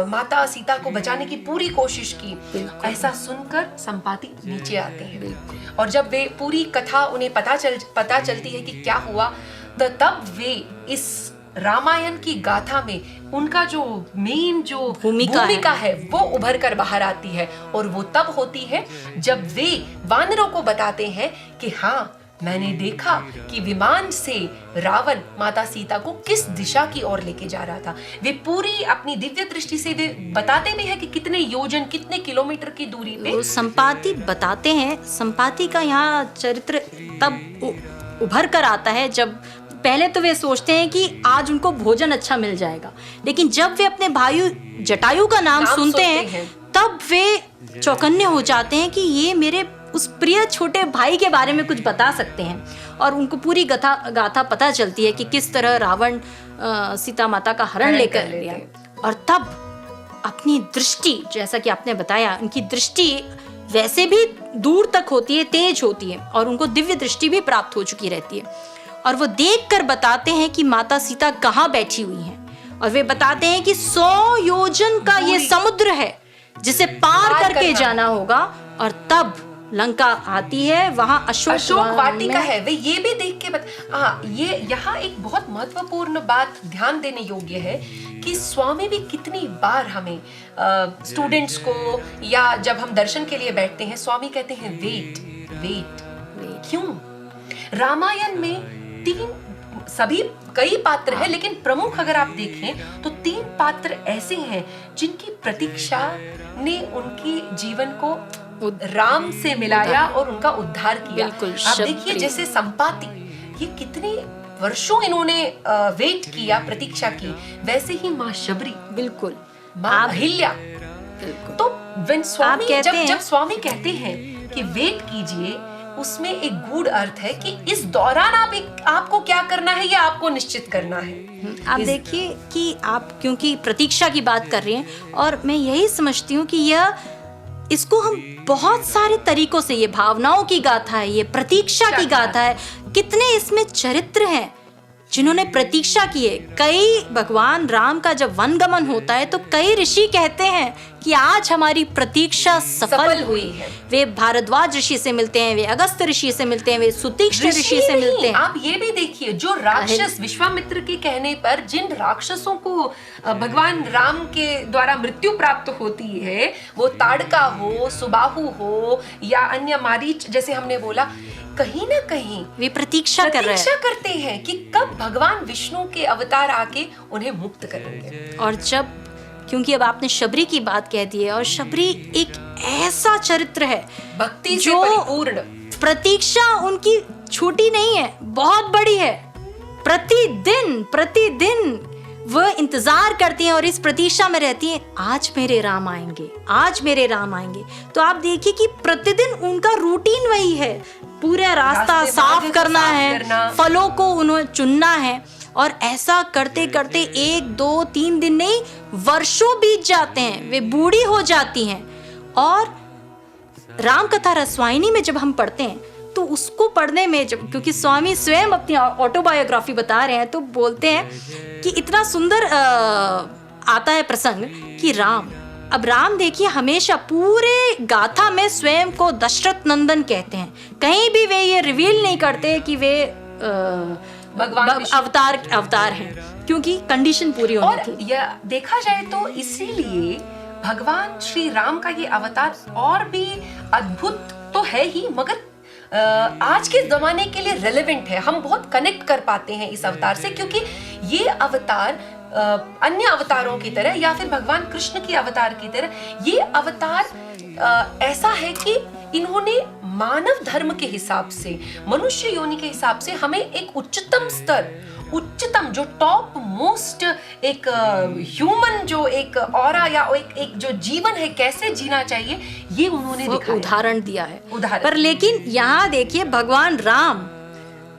Speaker 2: माता सीता को बचाने की पूरी कोशिश की। ऐसा सुनकर संपाति नीचे आते हैं और जब वे पूरी कथा उन्हें पता चलती है कि क्या हुआ, तो तब वे इस रामायण की गाथा में उनका जो मेन जो भूमिका है वो उभर कर बाहर आती है। और वो तब होती है जब वे वानरों को बताते हैं कि हाँ, मैंने देखा कि विमान से रावण माता सीता को किस दिशा की ओर लेके जा रहा था। वे पूरी अपनी दिव्य दृष्टि से वे बताते भी हैं कि कितने योजन, कितने किलोमीटर की दूरी पे
Speaker 1: संपाति बताते हैं। संपाति का यहाँ चरित्र तब उभर कर आता है जब पहले तो वे सोचते हैं कि आज उनको भोजन अच्छा मिल जाएगा, लेकिन जब वे अपने भाई जटायु का नाम सुनते हैं तब वे चौकन्ने हो जाते हैं कि ये मेरे उस प्रिय छोटे भाई के बारे में कुछ बता सकते हैं। और उनको पूरी गाथा पता चलती है कि किस तरह रावण सीता माता का हरण लेकर गया। और तब अपनी दृष्टि, जैसा कि आपने बताया, उनकी दृष्टि वैसे भी दूर तक होती है, तेज होती है और उनको दिव्य दृष्टि भी प्राप्त हो चुकी रहती है। और वो देखकर बताते हैं कि माता सीता कहाँ बैठी हुई हैं। और वे बताते हैं कि 100 योजन का ये समुद्र है जिसे पार करके जाना होगा। और तब लंका आती है, वहाँ अशोक
Speaker 2: वाटिका है। वे ये भी देख के ये यहाँ एक बहुत महत्वपूर्ण बात ध्यान देने योग्य है कि स्वामी भी कितनी बार हमें स्टूडेंट्स को या जब हम दर्शन के लिए बैठते हैं, स्वामी कहते हैं वेट। क्यों? रामायण में कई पात्र हैं, लेकिन प्रमुख अगर आप देखें तो 3 पात्र ऐसे हैं जिनकी प्रतीक्षा ने उनकी जीवन को राम से मिलाया और उनका उद्धार किया। आप देखिए, जैसे संपाति, ये कितने वर्षों इन्होंने वेट किया, प्रतीक्षा की, वैसे ही माँ शबरी,
Speaker 1: बिल्कुल
Speaker 2: माँ अहिल्या। तो जब स्वामी कहते हैं कि वेट कीजिए, उसमें एक गूढ़ अर्थ है कि इस दौरान आपको क्या करना है, ये आपको निश्चित करना है।
Speaker 1: आप देखिए कि आप क्योंकि प्रतीक्षा की बात कर रहे हैं, और मैं यही समझती हूँ कि इसको हम बहुत सारे तरीकों से, ये भावनाओं की गाथा है, ये प्रतीक्षा की गाथा है, कितने इसमें चरित्र हैं जिन्होंने प्रतीक्षा की है। कई भगवान राम का जब वनगमन होता है तो कई ऋषि कहते हैं कि आज हमारी प्रतीक्षा सफल हुई है। वे भारद्वाज ऋषि से मिलते हैं, वे अगस्त्य ऋषि से मिलते हैं, वे सुतीक्ष्ण ऋषि से मिलते हैं।
Speaker 2: आप ये भी देखिए, जो राक्षस विश्वामित्र के कहने पर जिन राक्षसों को भगवान राम के द्वारा मृत्यु प्राप्त होती है, वो ताड़का हो, सुबाहु हो या अन्य मारीच जैसे हमने बोला, कहीं ना कहीं
Speaker 1: वे प्रतीक्षा
Speaker 2: करते हैं कि कब भगवान विष्णु के अवतार आके उन्हें मुक्त करेंगे।
Speaker 1: और जब, क्योंकि अब आपने शबरी की बात कह दी है, और शबरी एक ऐसा चरित्र है
Speaker 2: भक्ति से परिपूर्ण,
Speaker 1: प्रतीक्षा उनकी छोटी नहीं है, बहुत बड़ी है। प्रतिदिन वह इंतजार करती हैं और इस प्रतीक्षा में रहती हैं, आज मेरे राम आएंगे, आज मेरे राम आएंगे। तो आप देखिए कि प्रतिदिन उनका रूटीन वही है, पूरा रास्ता साफ करना है, फलों को उन्हें चुनना है, और ऐसा करते करते 1, 2, 3 दिन नहीं, वर्षों बीत जाते हैं, वे बूढ़ी हो जाती हैं। और राम कथा रसवाहिनी में जब हम पढ़ते हैं तो उसको पढ़ने में, जब क्योंकि स्वामी स्वयं अपनी ऑटोबायोग्राफी बता रहे हैं, तो बोलते हैं कि इतना सुंदर आता है प्रसंग कि राम देखिए हमेशा पूरे गाथा में स्वयं को दशरथ नंदन कहते हैं। कहीं भी वे ये रिवील नहीं करते कि वे
Speaker 2: भगवान
Speaker 1: अवतार हैं, क्योंकि कंडीशन पूरी होनी थी।
Speaker 2: और यह देखा जाए तो इसीलिए भगवान श्री राम का ये अवतार और भी अद्भुत तो है ही, मगर आज के जमाने के लिए रेलेवेंट है। हम बहुत कनेक्ट कर पाते हैं इस अवतार से, क्योंकि ये अवतार अन्य अवतारों की तरह या फिर भगवान कृष्ण की अवतार की तरह, ये अवतार ऐसा है कि इन्होंने मानव धर्म के हिसाब से, मनुष्य योनि के हिसाब से हमें एक उच्चतम स्तर, उच्चतम जो टॉप मोस्ट एक ह्यूमन जो एक ऑरा या एक जो जीवन है, कैसे जीना चाहिए, ये उन्होंने दिखाया,
Speaker 1: उदाहरण दिया है। पर लेकिन यहाँ देखिए भगवान राम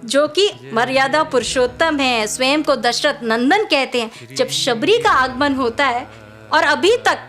Speaker 1: जो कि मर्यादा पुरुषोत्तम है, स्वयं को दशरथ नंदन कहते हैं, जब शबरी का आगमन होता है, और अभी तक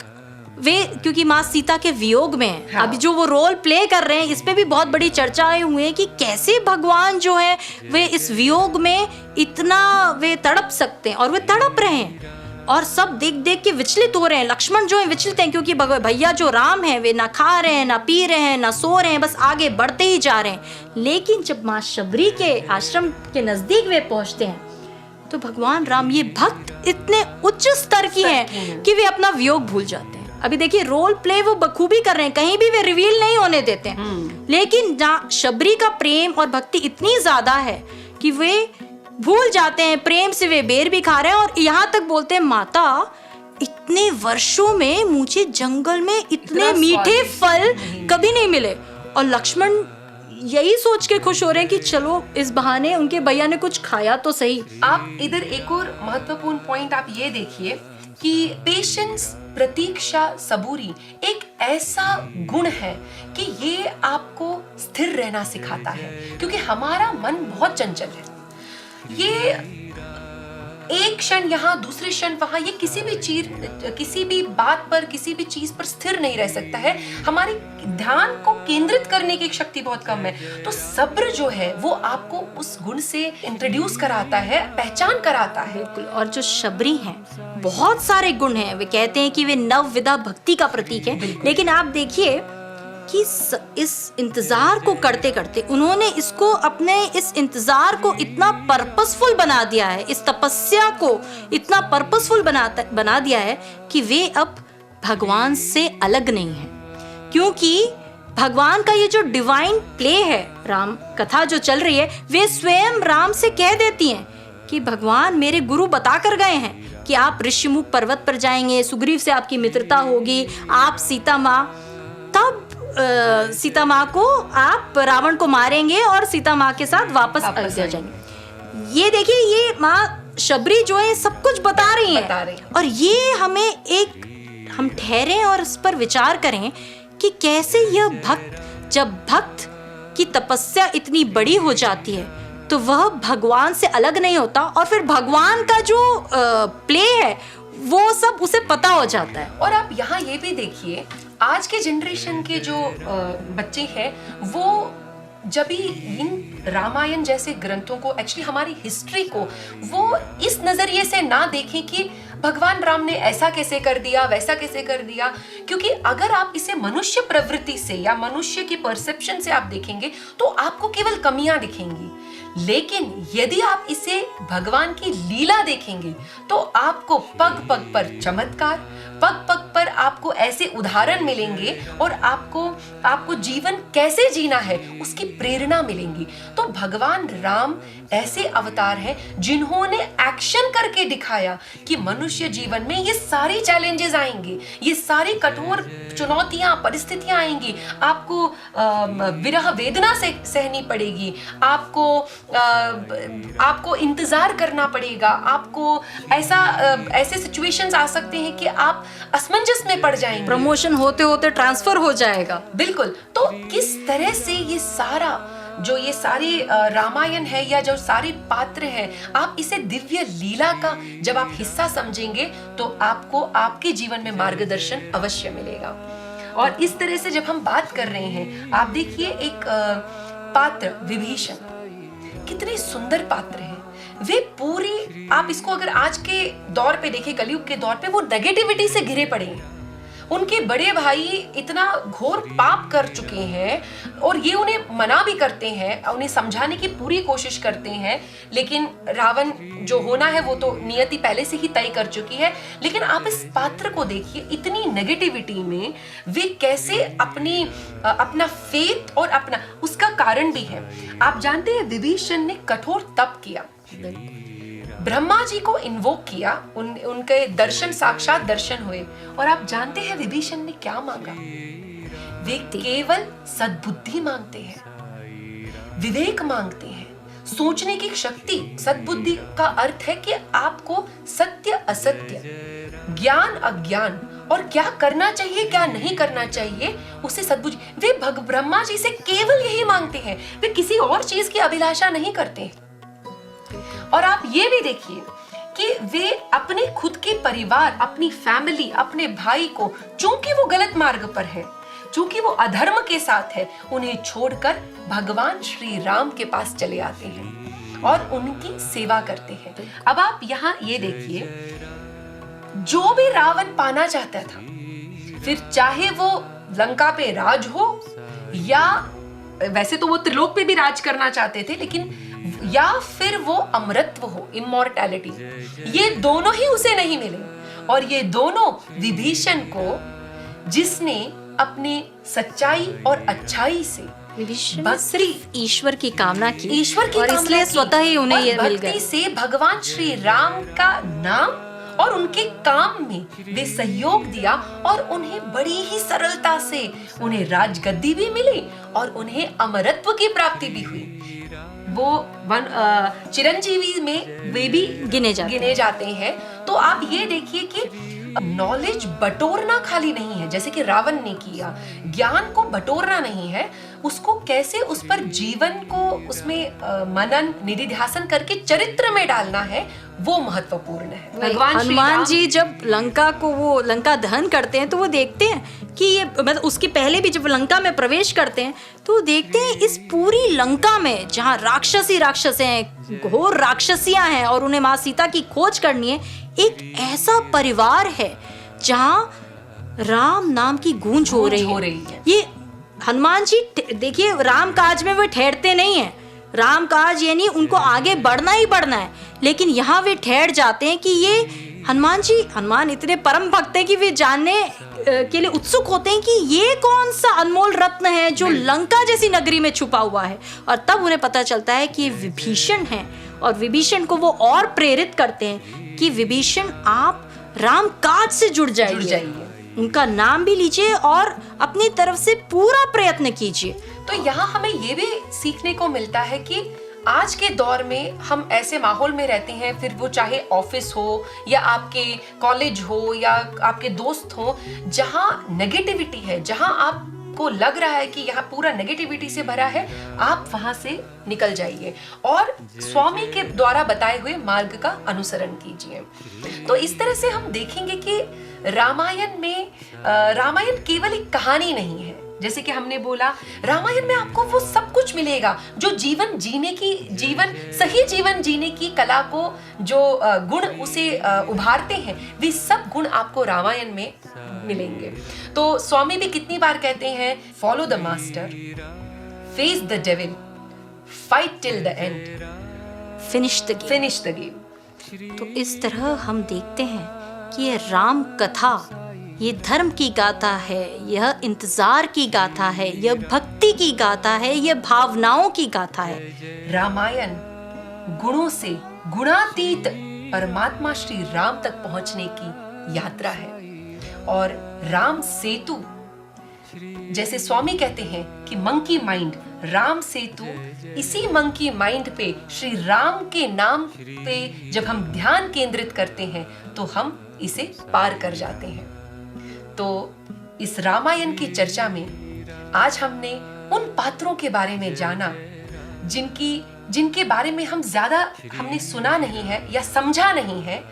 Speaker 1: वे क्योंकि माँ सीता के वियोग में हैं, अभी जो वो रोल प्ले कर रहे हैं, इस पे भी बहुत बड़ी चर्चाएं हुई हैं कि कैसे भगवान जो है वे इस वियोग में इतना वे तड़प सकते हैं, और वे तड़प रहे हैं, और सब देख देख के विचलित हो रहे हैं। लक्ष्मण जो है विचलित हैं, क्योंकि भैया जो राम है वे ना खा रहे हैं, ना पी रहे हैं, ना सो रहे हैं, बस आगे बढ़ते ही जा रहे हैं। लेकिन जब माँ शबरी के आश्रम के नजदीक वे पहुंचते हैं तो भगवान राम, ये भक्त इतने उच्च स्तर की हैं कि वे अपना वियोग भूल जाते हैं। अभी देखिए रोल प्ले वो बखूबी कर रहे हैं, कहीं भी वे रिवील नहीं होने देते हैं, लेकिन जहाँ शबरी का प्रेम और भक्ति इतनी ज्यादा है कि वे भूल जाते हैं, प्रेम से वे बेर भी खा रहे हैं, और यहाँ तक बोलते हैं, माता इतने वर्षों में मुझे जंगल में इतने मीठे फल कभी नहीं मिले। और लक्ष्मण यही सोच के खुश हो रहे हैं कि चलो इस बहाने उनके भैया ने कुछ खाया तो सही।
Speaker 2: आप इधर एक और महत्वपूर्ण पॉइंट आप ये देखिए कि पेशेंस, प्रतीक्षा, सबूरी एक ऐसा गुण है कि ये आपको स्थिर रहना सिखाता है, क्योंकि हमारा मन बहुत चंचल है। ये एक क्षण यहाँ, दूसरे क्षण वहां, ये किसी भी बात पर, किसी भी चीज पर स्थिर नहीं रह सकता है। हमारे ध्यान को केंद्रित करने की शक्ति बहुत कम है। तो सब्र जो है वो आपको उस गुण से इंट्रोड्यूस कराता है, पहचान कराता है।
Speaker 1: बिल्कुल। और जो शबरी हैं, बहुत सारे गुण हैं। वे कहते हैं कि वे नवविधा भक्ति का प्रतीक है, लेकिन आप देखिए कि इस इंतजार को करते करते उन्होंने इसको, अपने इस इंतजार को इतना पर्पसफुल बना दिया है, इस तपस्या को इतना पर्पसफुल बना दिया है कि वे अब भगवान से अलग नहीं है। क्योंकि भगवान का ये जो डिवाइन प्ले है, राम कथा जो चल रही है, वे स्वयं राम से कह देती हैं कि भगवान मेरे गुरु बता कर गए हैं कि आप ऋषिमुख पर्वत पर जाएंगे, सुग्रीव से आपकी मित्रता होगी, आप सीता माँ, तब सीता माँ को आप रावण को मारेंगे और सीता माँ के साथ वापस अयोध्या जाएंगे। ये देखिए, ये माँ शबरी जो है सब कुछ बता रही है। और ये हम ठहरें और इस पर विचार करें कि कैसे यह भक्त, जब भक्त की तपस्या इतनी बड़ी हो जाती है तो वह भगवान से अलग नहीं होता, और फिर भगवान का जो प्ले है वो सब उसे पता हो जाता है।
Speaker 2: और आप यहाँ ये भी देखिए, आज के जनरेशन के जो बच्चे हैं वो जब भी इन रामायण जैसे ग्रंथों को, एक्चुअली हमारी हिस्ट्री को, वो इस नजरिए से ना देखें कि भगवान राम ने ऐसा कैसे कर दिया, वैसा कैसे कर दिया, क्योंकि अगर आप इसे मनुष्य प्रवृत्ति से या मनुष्य की परसेप्शन से आप देखेंगे तो आपको केवल कमियां दिखेंगी। लेकिन यदि आप इसे भगवान की लीला देखेंगे तो आपको पग पग पर चमत्कार, पग पग पर आपको ऐसे उदाहरण मिलेंगे और आपको जीवन कैसे जीना है उसकी प्रेरणा मिलेंगी। तो भगवान राम ऐसे अवतार हैं जिन्होंने एक्शन करके दिखाया कि मनुष्य जीवन में ये सारी चैलेंजेस आएंगे, ये सारी कठोर चुनौतियां, परिस्थितियां आएंगी, आपको विरह वेदना से सहनी पड़ेगी, आपको इंतजार करना पड़ेगा, आपको ऐसे सिचुएशंस आ सकते हैं कि आप असमंजस में पड़ जाएंगे,
Speaker 1: प्रमोशन होते होते ट्रांसफर हो जाएगा।
Speaker 2: बिल्कुल। तो किस तरह से ये सारे रामायण है या जो सारे पात्र हैं, आप इसे दिव्य लीला का जब आप हिस्सा समझेंगे तो आपको आपके जीवन में मार्गदर्शन अवश्य मिलेगा। और इस तरह से जब हम बात कर रहे हैं, आप देखिए एक पात्र विभीषण, कितने सुंदर पात्र हैं वे। पूरी आप इसको अगर आज के दौर पे देखें, कलयुग के दौर पे, वो नेगेटिविटी से घिरे पड़े हैं। उनके बड़े भाई इतना घोर पाप कर चुके हैं और ये उन्हें मना भी करते हैं, उन्हें समझाने की पूरी कोशिश करते हैं, लेकिन रावण जो होना है वो तो नियति पहले से ही तय कर चुकी है। लेकिन आप इस पात्र को देखिए, इतनी नेगेटिविटी में वे कैसे अपना फेथ और अपना, उसका कारण भी है। आप जानते हैं विभीषण ने कठोर तप किया, ब्रह्मा जी को इन्वोक किया, उनके दर्शन, साक्षात दर्शन हुए। और आप जानते हैं विभीषण ने क्या मांगा? वे केवल सद्बुद्धि मांगते हैं, विवेक मांगते हैं, सोचने की शक्ति। सद्बुद्धि का अर्थ है कि आपको सत्य असत्य, ज्ञान अज्ञान और क्या करना चाहिए क्या नहीं करना चाहिए उसे सद्बुद्धि। वे ब्रह्मा जी से केवल यही मांगते हैं, वे किसी और चीज की अभिलाषा नहीं करते हैं। और आप ये भी देखिए कि वे अपने खुद के परिवार, अपनी फैमिली, अपने भाई को, चूंकि वो गलत मार्ग पर है, चूंकि वो अधर्म के साथ है, उन्हें छोड़कर भगवान श्री राम के पास चले आते हैं और उनकी सेवा करते हैं। अब आप यहाँ ये देखिए, जो भी रावण पाना चाहता था, फिर चाहे वो लंका पे राज हो या वैसे तो वो त्रिलोक पे भी राज करना चाहते थे, लेकिन या फिर वो अमरत्व हो, इमॉर्टैलिटी, ये दोनों ही उसे नहीं मिले। और ये दोनों विभीषण को, जिसने अपने सच्चाई और अच्छाई से
Speaker 1: विभीषण सिर्फ ईश्वर की कामना की,
Speaker 2: ईश्वर की
Speaker 1: और
Speaker 2: कामना
Speaker 1: इसलिए
Speaker 2: की,
Speaker 1: स्वतः ही उन्हें ये मिल गया।
Speaker 2: भक्ति से भगवान श्री राम का नाम और उनके काम में वे सहयोग दिया और उन्हें बड़ी ही सरलता से उन्हें राजगद्दी भी मिली और उन्हें अमरत्व की प्राप्ति भी हुई। वो चिरंजीवी में वे भी गिने जाते हैं। तो आप ये देखिए कि नॉलेज बटोरना खाली नहीं है, जैसे कि रावण ने किया, ज्ञान को बटोरना नहीं है, उसको कैसे उस पर जीवन को उसमें मनन निधिध्यासन करके चरित्र में डालना है, वो महत्वपूर्ण है।
Speaker 1: भगवान हनुमान जी जब लंका दहन करते हैं तो वो देखते हैं कि ये, मतलब उसके पहले भी जब लंका में प्रवेश करते हैं तो देखते हैं इस पूरी लंका में जहाँ राक्षस हैं, घोर राक्षसियां हैं और उन्हें माँ सीता की खोज करनी है, एक ऐसा परिवार है जहाँ राम नाम की गूंज हो रही है। ये हनुमान जी देखिए, राम काज में वे ठहरते नहीं हैं, राम काज यानी उनको आगे बढ़ना ही बढ़ना है, लेकिन यहाँ वे ठहर जाते हैं कि ये हनुमान इतने परम भक्त हैं कि वे जानने के लिए उत्सुक होते हैं कि ये कौन सा अनमोल रत्न है जो लंका जैसी नगरी में छुपा हुआ है। और तब उन्हें पता चलता है कि ये विभीषण है, और विभीषण को वो और प्रेरित करते हैं कि विभीषण आप राम काज से जुड़ जाइए, उनका नाम भी लीजिए और अपनी तरफ से पूरा प्रयत्न कीजिए।
Speaker 2: तो यहाँ हमें ये भी सीखने को मिलता है कि आज के दौर में हम ऐसे माहौल में रहते हैं, फिर वो चाहे ऑफिस हो या आपके कॉलेज हो या आपके दोस्त हो, जहाँ नेगेटिविटी है, जहाँ आपको लग रहा है कि यहाँ पूरा नेगेटिविटी से भरा है, आप वहां से निकल जाइए और स्वामी के द्वारा बताए हुए मार्ग का अनुसरण कीजिए। तो इस तरह से हम देखेंगे कि रामायण केवल एक कहानी नहीं है, जैसे कि हमने बोला, रामायण में आपको वो सब कुछ मिलेगा जो सही जीवन जीने की कला को जो गुण उसे उभारते हैं, वे सब गुण आपको रामायण में मिलेंगे। तो स्वामी भी कितनी बार कहते हैं, follow the master, face the devil, fight till the end,
Speaker 1: finish the game. तो इस तरह हम देखते हैं कि ये राम कथा, ये धर्म की गाथा है, यह इंतजार की गाथा है, यह भक्ति की गाथा है, यह भावनाओं की गाथा है।
Speaker 2: रामायण गुणों से गुणातीत परमात्मा श्री राम तक पहुंचने की यात्रा है। और राम सेतु, जैसे स्वामी कहते हैं कि मंकी माइंड, राम सेतु, इसी मंकी माइंड पे श्री राम के नाम पे जब हम ध्यान केंद्रित करते हैं तो हम इसे पार कर जाते हैं। तो इस रामायण की चर्चा में आज हमने उन पात्रों के बारे में जाना जिनके बारे में हमने सुना नहीं है या समझा नहीं है,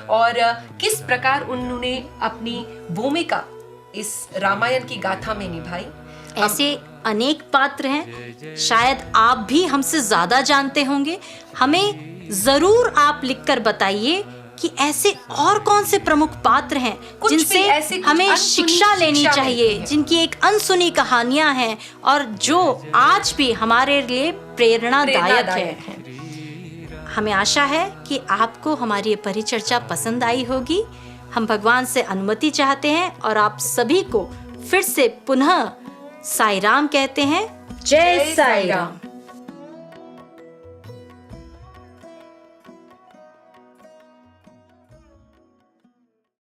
Speaker 2: और किस प्रकार उन्होंने अपनी भूमिका इस रामायण की गाथा में निभाई।
Speaker 1: ऐसे अनेक पात्र हैं, शायद आप भी हमसे ज्यादा जानते होंगे। हमें जरूर आप लिखकर बताइए कि ऐसे और कौन से प्रमुख पात्र हैं जिनसे हमें शिक्षा लेनी चाहिए, जिनकी एक अनसुनी कहानियां हैं और जो आज भी हमारे लिए प्रेरणादायक है। हमें आशा है कि आपको हमारी ये परिचर्चा पसंद आई होगी। हम भगवान से अनुमति चाहते हैं और आप सभी को फिर से पुनः साई राम कहते हैं। जय साई राम।